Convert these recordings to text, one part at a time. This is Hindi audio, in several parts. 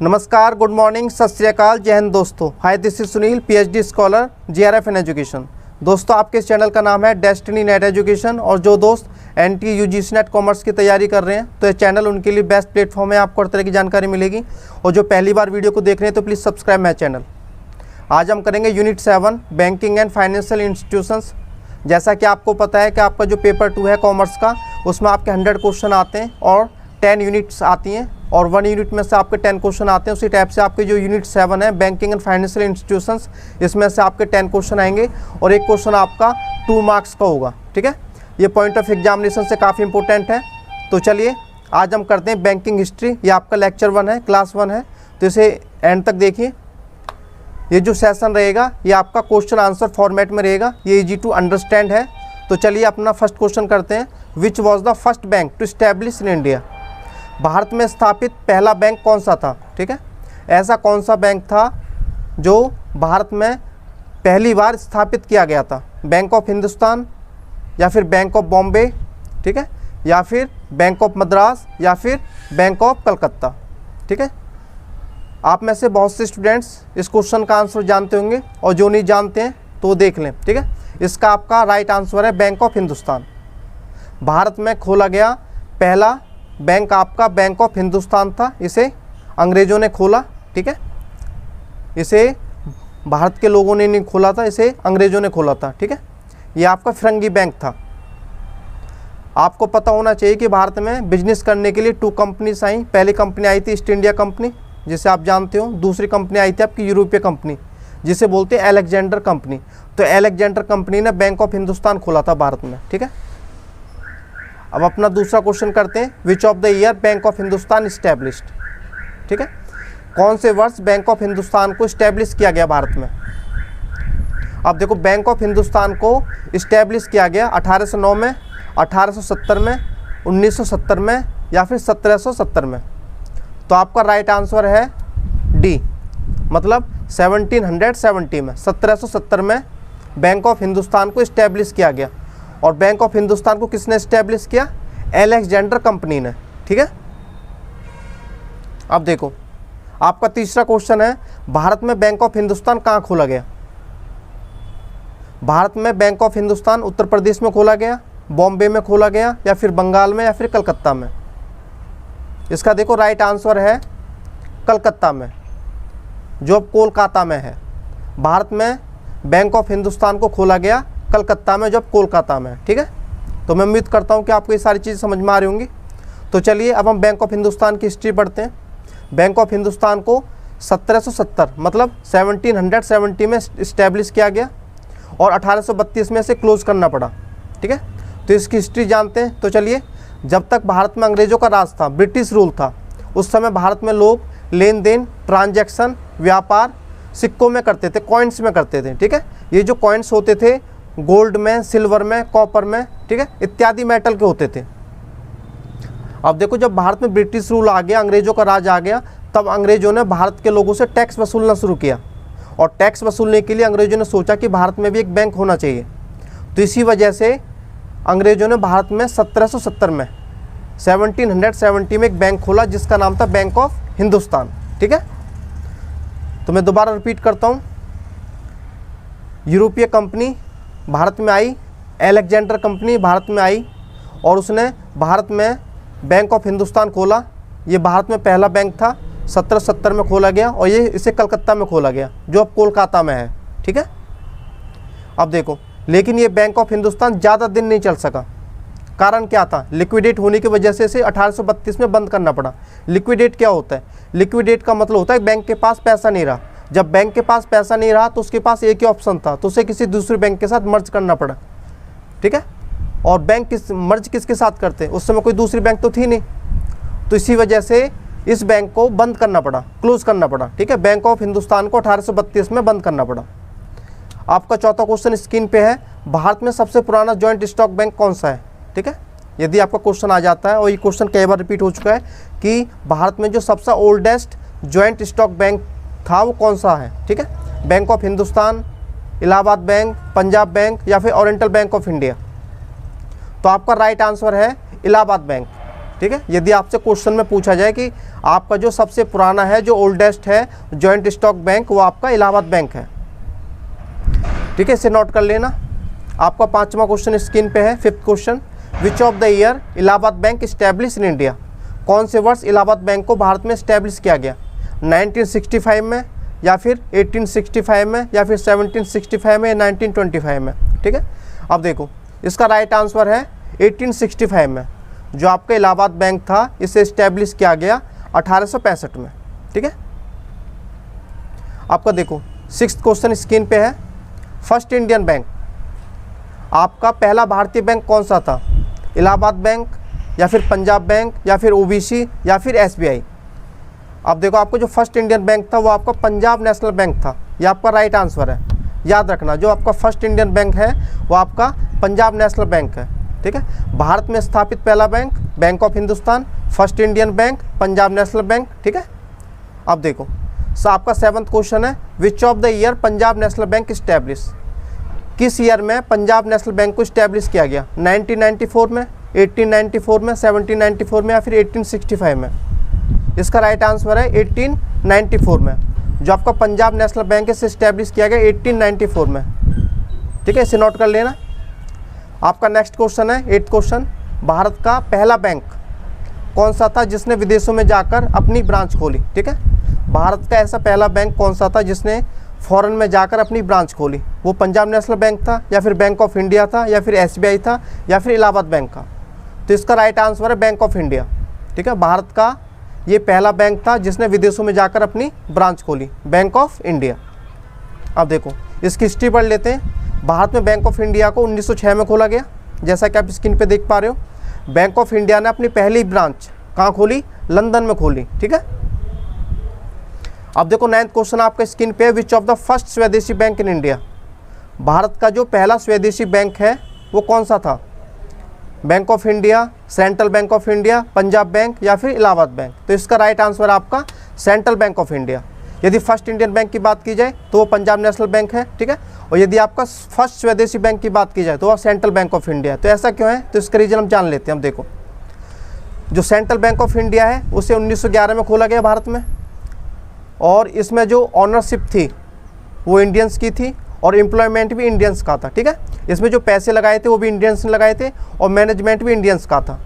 नमस्कार, गुड मॉर्निंग, सत श्री अकाल, जय हिंद दोस्तों। Hi, this is Sunil, PhD scholar, JRF in education. दोस्तों, आपके इस चैनल का नाम है डेस्टिनी नेट एजुकेशन। और जो दोस्त एनटीए यूजीसी नेट कॉमर्स की तैयारी कर रहे हैं तो ये चैनल उनके लिए बेस्ट प्लेटफॉर्म है। आपको हर तरह की जानकारी मिलेगी। और जो पहली बार वीडियो को देख रहे हैं तो प्लीज़ सब्सक्राइब माई चैनल। आज हम करेंगे unit 7 banking and financial institutions. जैसा कि आपको पता है कि आपका जो पेपर 2 है कॉमर्स का, उसमें आपके 100 क्वेश्चन आते हैं और 10 यूनिट्स आती हैं और 1 यूनिट में से आपके 10 क्वेश्चन आते हैं। उसी टाइप से आपके जो यूनिट 7 है बैंकिंग एंड फाइनेंशियल इंस्टीट्यूशंस, इसमें से आपके 10 क्वेश्चन आएंगे और एक क्वेश्चन आपका 2 मार्क्स का होगा। ठीक है, ये पॉइंट ऑफ एग्जामिनेशन से काफ़ी इंपॉर्टेंट है। तो चलिए आज हम करते हैं बैंकिंग हिस्ट्री। ये आपका लेक्चर 1 है, क्लास 1 है, तो इसे एंड तक देखिए। ये जो सेशन रहेगा ये आपका क्वेश्चन आंसर फॉर्मेट में रहेगा, ये इजी टू अंडरस्टैंड है। तो चलिए अपना फर्स्ट क्वेश्चन करते हैं। Which was the first bank to establish in India? Bharat में स्थापित पहला बैंक कौन सा था? ठीक है, ऐसा कौन सा बैंक था जो भारत में पहली बार स्थापित किया गया था? बैंक ऑफ हिंदुस्तान, या फिर बैंक ऑफ बॉम्बे, ठीक है, या फिर बैंक ऑफ मद्रास, या फिर बैंक ऑफ कलकत्ता। ठीक है, आप में से बहुत से स्टूडेंट्स इस क्वेश्चन का आंसर जानते होंगे और जो नहीं जानते हैं तो देख लें। ठीक है, इसका आपका राइट आंसर है बैंक ऑफ हिंदुस्तान। भारत में खोला गया पहला बैंक आपका बैंक ऑफ हिंदुस्तान था। इसे अंग्रेज़ों ने खोला। ठीक है, इसे भारत के लोगों ने नहीं खोला था, इसे अंग्रेज़ों ने खोला था। ठीक है, ये आपका फिरंगी बैंक था। आपको पता होना चाहिए कि भारत में बिजनेस करने के लिए 2 कंपनीज आई। पहली कंपनी आई थी ईस्ट इंडिया कंपनी, जिसे आप जानते हो। दूसरी कंपनी आई थी आपकी यूरोपीय कंपनी, जिसे बोलते हैं अलेक्जेंडर कंपनी। तो अलेक्जेंडर कंपनी ने बैंक ऑफ हिंदुस्तान खोला था भारत में। ठीक है, अब अपना दूसरा क्वेश्चन करते हैं। Which of the year bank of Hindustan established? ठीक है, कौन से वर्ष बैंक ऑफ हिंदुस्तान को इस्टेब्लिश किया गया भारत में? अब देखो, बैंक ऑफ हिंदुस्तान को इस्टेब्लिश किया गया 1809 में, 1870 में, 1970 में, या फिर 1770 में। तो आपका राइट आंसर है डी, मतलब 1770 में, 1770 में बैंक ऑफ हिंदुस्तान को इस्टेब्लिश किया गया। और बैंक ऑफ हिंदुस्तान को किसने इस्टेब्लिश किया? अलेक्जेंडर कंपनी ने। ठीक है, अब देखो आपका तीसरा क्वेश्चन है, भारत में बैंक ऑफ हिंदुस्तान कहाँ खोला गया? भारत में बैंक ऑफ हिंदुस्तान उत्तर प्रदेश में खोला गया, बॉम्बे में खोला गया, या फिर बंगाल में, या फिर कलकत्ता में? इसका देखो राइट आंसर है कलकत्ता में, जो अब कोलकाता में है। भारत में बैंक ऑफ हिंदुस्तान को खोला गया कलकत्ता में, जो अब कोलकाता में है। ठीक है, तो मैं उम्मीद करता हूँ कि आपको ये सारी चीज़ें समझ में आ रही होंगी। तो चलिए अब हम बैंक ऑफ हिंदुस्तान की हिस्ट्री पढ़ते हैं। बैंक ऑफ हिंदुस्तान को 1770 मतलब 1770 में इस्टेब्लिश किया गया और 1832 में से क्लोज करना पड़ा। ठीक है, तो इसकी हिस्ट्री जानते हैं। तो चलिए, जब तक भारत में अंग्रेज़ों का राज था, ब्रिटिश रूल था, उस समय भारत में लोग लेन देन, ट्रांजैक्शन, व्यापार सिक्कों में करते थे, कॉइन्स में करते थे। ठीक है, ये जो कॉइन्स होते थे गोल्ड में, सिल्वर में, कॉपर में, ठीक है, इत्यादि मेटल के होते थे। अब देखो, जब भारत में ब्रिटिश रूल आ गया, अंग्रेज़ों का राज आ गया, तब अंग्रेज़ों ने भारत के लोगों से टैक्स वसूलना शुरू किया। और टैक्स वसूलने के लिए अंग्रेज़ों ने सोचा कि भारत में भी एक बैंक होना चाहिए। तो इसी वजह से अंग्रेज़ों ने भारत में 1770 में 1770 में एक बैंक खोला, जिसका नाम था बैंक ऑफ हिंदुस्तान। ठीक है, तो मैं दोबारा रिपीट करता हूँ। यूरोपीय कंपनी भारत में आई, अलेक्जेंडर कंपनी भारत में आई और उसने भारत में बैंक ऑफ हिंदुस्तान खोला। ये भारत में पहला बैंक था, 1770 में खोला गया और ये इसे कलकत्ता में खोला गया, जो अब कोलकाता में है। ठीक है, अब देखो, लेकिन ये बैंक ऑफ हिंदुस्तान ज़्यादा दिन नहीं चल सका। कारण क्या था? लिक्विडेट होने की वजह से इसे 1832 में बंद करना पड़ा। लिक्विडेट क्या होता है? लिक्विडेट का मतलब होता है बैंक के पास पैसा नहीं रहा। जब बैंक के पास पैसा नहीं रहा तो उसके पास एक ही ऑप्शन था, तो उसे किसी दूसरे बैंक के साथ मर्ज करना पड़ा। ठीक है, और बैंक मर्ज किसके साथ करते? उस समय कोई दूसरी बैंक तो थी नहीं, तो इसी वजह से इस बैंक को बंद करना पड़ा, क्लोज करना पड़ा। ठीक है, बैंक ऑफ हिंदुस्तान को 1832 में बंद करना पड़ा। आपका चौथा क्वेश्चन स्क्रीन पे है, भारत में सबसे पुराना जॉइंट स्टॉक बैंक कौन सा है? ठीक है, यदि आपका क्वेश्चन आ जाता है, और ये क्वेश्चन कई बार रिपीट हो चुका है कि भारत में जो सबसे ओल्डेस्ट जॉइंट स्टॉक बैंक था वो कौन सा है? ठीक है, bank of Hindustan, Allahabad bank, Punjab bank, या फिर ओरिएंटल बैंक ऑफ इंडिया? तो आपका राइट आंसर है इलाहाबाद बैंक। ठीक है। यदि आपसे क्वेश्चन में पूछा जाए कि आपका जो सबसे पुराना है, जो ओल्डेस्ट है जॉइंट स्टॉक बैंक, वो आपका इलाहाबाद बैंक है, ठीक है, इसे नोट कर लेना। आपका 5वां क्वेश्चन स्क्रीन पे है, 5th question, which of the year Allahabad bank establish in India. कौन से वर्ष इलाहाबाद बैंक को भारत में इस्टेब्लिश किया गया, 1965 में, या फिर 1865 में, या फिर 1765 में, या 1925 में, ठीक है। अब देखो इसका राइट आंसर है 1865 में। जो आपका इलाहाबाद बैंक था इसे इस्टेब्लिश किया गया 1865 में, ठीक है। आपका देखो 6th क्वेश्चन स्क्रीन पे है, फर्स्ट इंडियन बैंक, आपका पहला भारतीय बैंक कौन सा था, इलाहाबाद बैंक, या फिर पंजाब बैंक, या फिर ओबीसी, या फिर एसबीआई। अब देखो आपको जो फर्स्ट इंडियन बैंक था वो आपका पंजाब नेशनल बैंक था, ये आपका राइट आंसर है। याद रखना जो आपका फर्स्ट इंडियन बैंक है वो आपका पंजाब नेशनल बैंक है, ठीक है। भारत में स्थापित पहला bank, bank of Hindustan, first Indian bank, Punjab national bank, ठीक है। अब देखो आपका 7th क्वेश्चन है, which of the year Punjab national bank establish. किस ईयर में पंजाब नेशनल बैंक को इस्टेब्लिश किया गया, 1994 में, 1894 में, 1794 में, या फिर 1865 में। इसका राइट आंसर है 1894 में। जो आपका पंजाब नेशनल बैंक है इसे इस्टेब्लिश किया गया 1894 में, ठीक है, इसे नोट कर लेना। आपका नेक्स्ट क्वेश्चन है 8th क्वेश्चन, भारत का पहला बैंक कौन सा था जिसने विदेशों में जाकर अपनी ब्रांच खोली, ठीक है। भारत का ऐसा पहला बैंक कौन सा था जिसने फॉरेन में जाकर अपनी ब्रांच खोली, वो पंजाब नेशनल बैंक था, या फिर बैंक ऑफ इंडिया था, या फिर एसबीआई था, या फिर इलाहाबाद बैंक का। तो इसका राइट आंसर है बैंक ऑफ इंडिया, ठीक है। भारत का ये पहला बैंक था जिसने विदेशों में जाकर अपनी ब्रांच खोली, बैंक ऑफ इंडिया। अब देखो इसकी हिस्ट्री पढ़ लेते हैं। भारत में बैंक ऑफ इंडिया को 1906 में खोला गया, जैसा कि आप स्क्रीन पे देख पा रहे हो। बैंक ऑफ इंडिया ने अपनी पहली ब्रांच कहाँ खोली, लंदन में खोली, ठीक है। अब देखो 9th क्वेश्चन आपका स्क्रीन पे, विच ऑफ द फर्स्ट स्वदेशी बैंक इन इंडिया। भारत का जो पहला स्वदेशी बैंक है वो कौन सा था, bank of India, central bank of India, Punjab bank, या फिर इलाहाबाद बैंक। तो इसका राइट आंसर आपका सेंट्रल बैंक ऑफ इंडिया। यदि फर्स्ट इंडियन बैंक की बात की जाए तो वो पंजाब नेशनल बैंक है, ठीक है। और यदि आपका फर्स्ट स्वदेशी बैंक की बात की जाए तो वह सेंट्रल बैंक ऑफ इंडिया। तो ऐसा क्यों है, तो इसका रीजन हम जान लेते हैं। हम देखो जो सेंट्रल बैंक ऑफ इंडिया है उसे 1911 में खोला गया भारत में, और इसमें जो ऑनरशिप थी वो इंडियंस की थी, और एम्प्लॉयमेंट भी इंडियंस का था, ठीक है। इसमें जो पैसे लगाए थे वो भी इंडियंस ने लगाए थे, और मैनेजमेंट भी इंडियंस का था।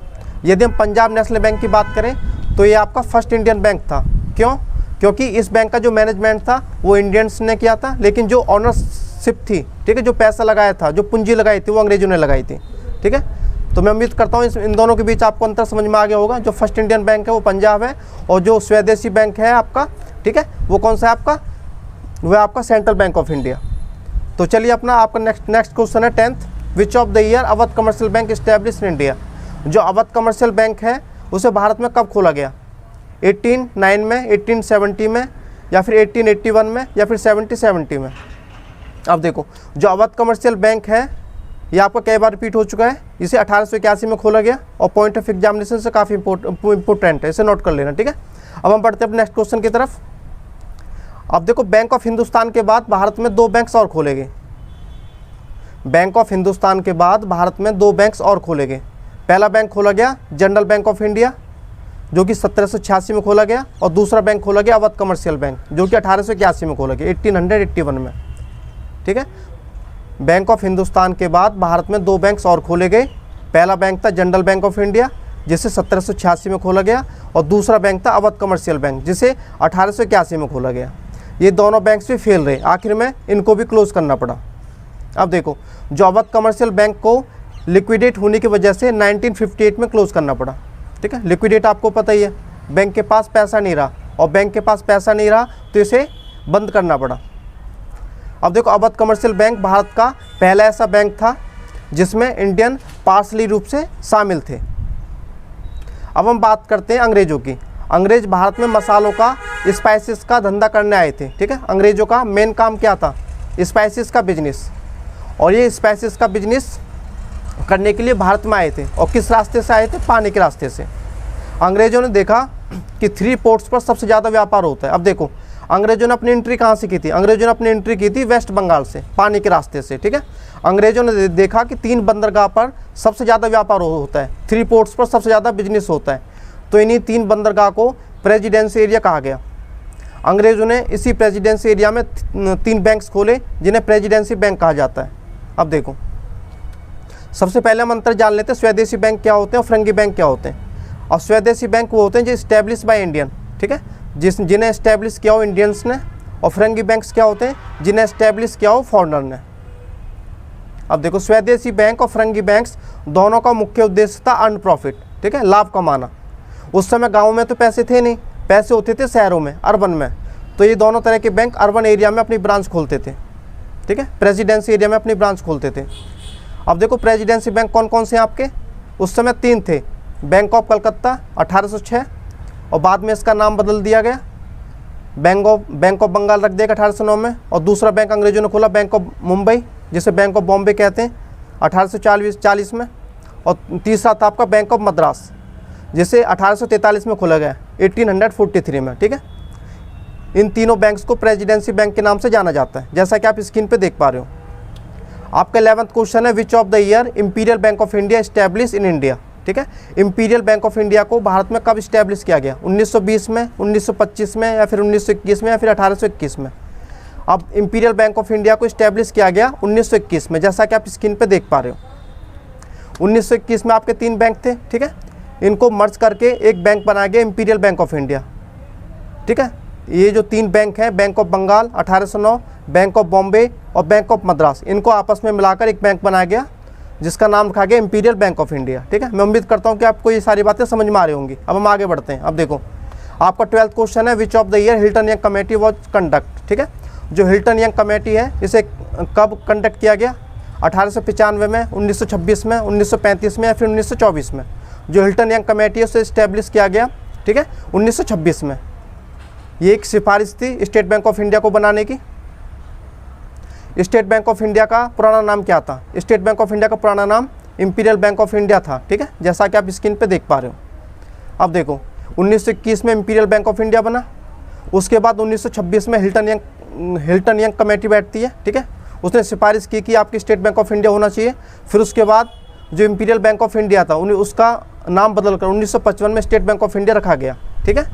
यदि हम पंजाब नेशनल बैंक की बात करें तो ये आपका फर्स्ट इंडियन बैंक था। क्यों, क्योंकि इस बैंक का जो मैनेजमेंट था वो इंडियंस ने किया था, लेकिन जो ऑनरशिप थी, ठीक है, जो पैसा लगाया था, जो पूंजी लगाई थी, वो अंग्रेजों ने लगाई थी, ठीक है। तो मैं उम्मीद करता हूँ इन दोनों के बीच आपको अंतर समझ में आ गया होगा। जो फर्स्ट इंडियन बैंक है वो पंजाब है, और जो स्वदेशी बैंक है आपका, ठीक है, वो कौन सा है आपका, वह आपका सेंट्रल बैंक ऑफ इंडिया। तो चलिए अपना आपका नेक्स्ट क्वेश्चन है 10th, which of the year Awadh commercial bank establish in India. जो अवध कमर्शियल बैंक है उसे भारत में कब खोला गया, 1809 में, 1870 में, या फिर 1881 में, या फिर 1770 में। अब देखो जो अवध कमर्शियल बैंक है ये आपका कई बार रिपीट हो चुका है। इसे 1881 में खोला गया, और पॉइंट ऑफ एग्जामिनेशन से काफ़ी इंपॉर्टेंट है, इसे नोट कर लेना, ठीक है। अब हम बढ़ते हैं अपने नेक्स्ट क्वेश्चन की तरफ। अब देखो बैंक ऑफ हिंदुस्तान के बाद भारत में 2 बैंक्स और खोले गए। बैंक ऑफ हिंदुस्तान के बाद भारत में 2 बैंक्स और खोले गए। पहला बैंक खोला गया जनरल बैंक ऑफ इंडिया, जो कि 1786 में खोला गया, और दूसरा बैंक खोला गया अवध कमर्शियल बैंक, जो कि 1881 में खोला गया, 1881 में, ठीक है। बैंक ऑफ हिंदुस्तान के बाद भारत में 2 बैंक्स और खोले गए। पहला बैंक था जनरल बैंक ऑफ इंडिया, जिसे 1786 में खोला गया, और दूसरा बैंक था अवध कमर्शियल बैंक, जिसे 1881 में खोला गया। ये दोनों बैंक्स भी फेल रहे, आखिर में इनको भी क्लोज करना पड़ा। अब देखो जो अवध कमर्शियल बैंक को लिक्विडेट होने की वजह से 1958 में क्लोज करना पड़ा, ठीक है। लिक्विडेट आपको पता ही है, बैंक के पास पैसा नहीं रहा, और बैंक के पास पैसा नहीं रहा तो इसे बंद करना पड़ा। अब देखो अवध कमर्शियल बैंक भारत का पहला ऐसा बैंक था जिसमें इंडियन पार्सली रूप से शामिल थे। अब हम बात करते हैं अंग्रेज़ों की। अंग्रेज़ भारत में मसालों का, स्पाइसेस का धंधा करने आए थे, ठीक है। अंग्रेज़ों का मेन काम क्या था, स्पाइसेस का बिजनेस, और ये स्पाइसेस का बिजनेस करने के लिए भारत में आए थे। और किस रास्ते से आए थे, पानी के रास्ते से। अंग्रेज़ों ने देखा कि 3 पोर्ट्स पर सबसे ज़्यादा व्यापार होता है। अब देखो अंग्रेजों ने अपनी एंट्री कहाँ से की थी? अंग्रेजों ने अपनी एंट्री की थी वेस्ट बंगाल से, पानी के रास्ते से, ठीक है। अंग्रेजों ने देखा कि 3 बंदरगाह पर सबसे ज़्यादा व्यापार होता है, 3 पोर्ट्स पर सबसे ज़्यादा बिजनेस होता है, तो इन्हीं 3 बंदरगाह को प्रेसिडेंसी एरिया कहा गया। अंग्रेजों ने इसी प्रेसिडेंसी एरिया में 3 बैंक्स खोले जिन्हें प्रेसिडेंसी बैंक कहा जाता है। अब देखो, सबसे पहले हम अंतर जान लेते हैं स्वदेशी बैंक क्या होते हैं और फरंगी बैंक क्या होते हैं। और स्वदेशी बैंक वो होते हैं जो इस्टेब्लिश बाय इंडियन, ठीक है, जिन्हें इस्टेब्लिश किया हो इंडियंस ने। और फरंगी बैंक्स क्या होते हैं? जिन्हें इस्टेब्लिश किया हो फॉरेनर ने। अब देखो, स्वदेशी बैंक और फरंगी बैंक्स दोनों का मुख्य उद्देश्य था अर्न प्रॉफिट, ठीक है, लाभ कमाना। उस समय गाँव में तो पैसे थे नहीं, पैसे होते थे शहरों में, अर्बन में। तो ये दोनों तरह के बैंक अर्बन एरिया में अपनी ब्रांच खोलते थे, ठीक है, प्रेसिडेंसी एरिया में अपनी ब्रांच खोलते थे। अब देखो, प्रेसिडेंसी बैंक कौन कौन से हैं आपके? उस समय 3 थे। बैंक ऑफ कलकत्ता 1806, और बाद में इसका नाम बदल दिया गया, बैंक ऑफ बंगाल रख दिया 1809 में। और दूसरा बैंक अंग्रेजों ने खोला बैंक ऑफ मुंबई, जिसे बैंक ऑफ बॉम्बे कहते हैं, 1840 में। और तीसरा था आपका बैंक ऑफ मद्रास, जिसे 1843 में खोला गया, 1843 में, ठीक है। इन तीनों बैंक्स को प्रेसिडेंसी बैंक के नाम से जाना जाता है, जैसा कि आप स्क्रीन पे देख पा रहे हो। आपका 11th क्वेश्चन है, which of the year imperial bank of India establish in India, ठीक है। इंपीरियल बैंक ऑफ इंडिया को भारत में कब इस्टेब्लिश किया गया? 1920 में, 1925 में, या फिर 1921 में, या फिर 1821 में? अब इंपीरियल बैंक ऑफ इंडिया को इस्टेब्लिश किया गया 1921 में, जैसा कि आप स्क्रीन पे देख पा रहे हो। 1921 में आपके 3 बैंक थे, ठीक है, इनको मर्ज करके एक बैंक बनाया गया इंपीरियल बैंक ऑफ इंडिया, ठीक है। ये जो 3 बैंक हैं, bank of Bengal 1809, bank of Bombay और बैंक ऑफ मद्रास, इनको आपस में मिलाकर एक बैंक बनाया गया जिसका नाम रखा गया इंपीरियल बैंक ऑफ इंडिया, ठीक है। मैं उम्मीद करता हूँ कि आपको ये सारी बातें समझ में आ रही होंगी। अब हम आगे बढ़ते हैं। अब देखो, आपका 12th क्वेश्चन है, which of the year Hilton young committee was conduct, ठीक है। जो हिल्टन यंग कमेटी है, इसे कब कंडक्ट किया गया? 1895 में, 1926 में, 1935 में, या फिर 1924 में? जो हिल्टन यंग कमेटी है उसे इस्टेब्लिश किया गया, ठीक है, 1926 में। ये एक सिफारिश थी स्टेट बैंक ऑफ इंडिया को बनाने की। स्टेट बैंक ऑफ इंडिया का पुराना नाम क्या था? स्टेट बैंक ऑफ इंडिया का पुराना नाम इंपीरियल बैंक ऑफ इंडिया था, ठीक है, जैसा कि आप स्क्रीन पे देख पा रहे हो। अब देखो, 1921 में इंपीरियल बैंक ऑफ इंडिया बना। उसके बाद 1926 में हिल्टन यंग कमेटी बैठती है, ठीक है, उसने सिफारिश की कि आपकी स्टेट बैंक ऑफ इंडिया होना चाहिए। फिर उसके बाद जो इंपीरियल बैंक ऑफ इंडिया था उसका नाम बदलकर 1955 में स्टेट बैंक ऑफ इंडिया रखा गया, ठीक है।